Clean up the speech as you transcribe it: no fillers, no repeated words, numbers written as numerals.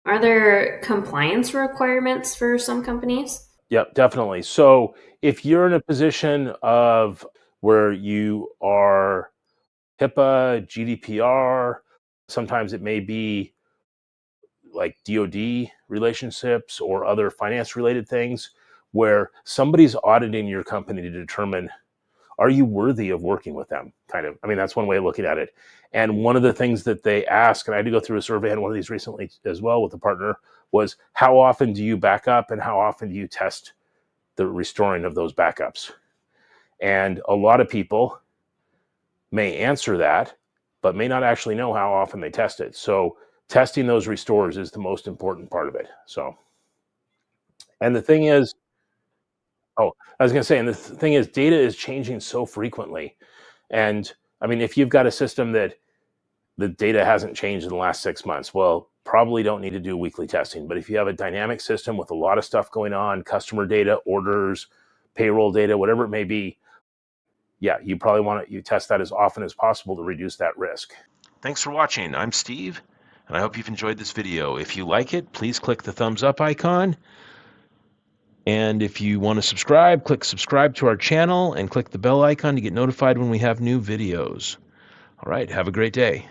Are there compliance requirements for some companies? Yep, definitely. So if you're in a position of where you are HIPAA, GDPR, sometimes it may be like DoD relationships or other finance related things where somebody's auditing your company to determine, are you worthy of working with them? Kind of. I mean, that's one way of looking at it. And one of the things that they ask, and I did go through a survey on one of these recently as well with a partner, was how often do you back up and how often do you test the restoring of those backups? And a lot of people may answer that, but may not actually know how often they test it. So testing those restores is the most important part of it. So, and the thing is, oh, I was going to say, and the thing is, data is changing so frequently. And I mean, if you've got a system that the data hasn't changed in the last 6 months, well, probably don't need to do weekly testing. But if you have a dynamic system with a lot of stuff going on, customer data, orders, payroll data, whatever it may be, yeah, you probably want to you test that as often as possible to reduce that risk. Thanks for watching. I'm Steve, and I hope you've enjoyed this video. If you like it, please click the thumbs up icon. And if you want to subscribe, click subscribe to our channel and click the bell icon to get notified when we have new videos. All right, have a great day.